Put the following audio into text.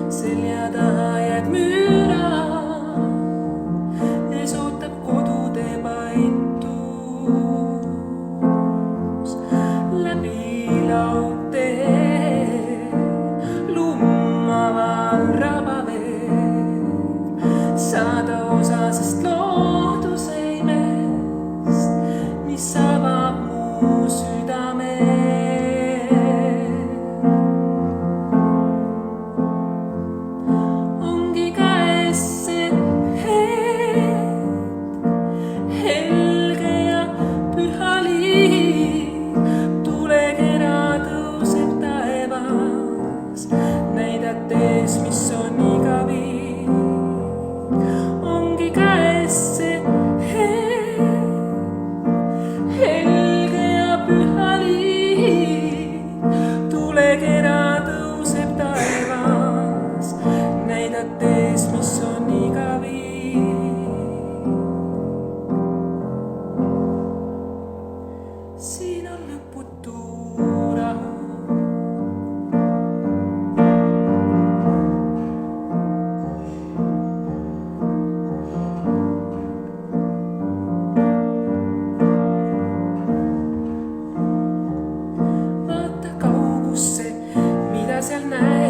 selja taha jääd müüra, ees ootab kodude paitus. Läbi laudtee lummaval rabavee saada osa sest looduseinest, mis avab mu südame. Ongi käes see hetk, helge ja püha liiv, tulekera tõuseb taevas, näidates, mis on igavik. Ongi käes see hetk, helge ja püha liiv, tulekera tõuseb taevas, näidates, mis on igavik. Siin on lõputu rahu. Vaata kaugusse, mida seal näed.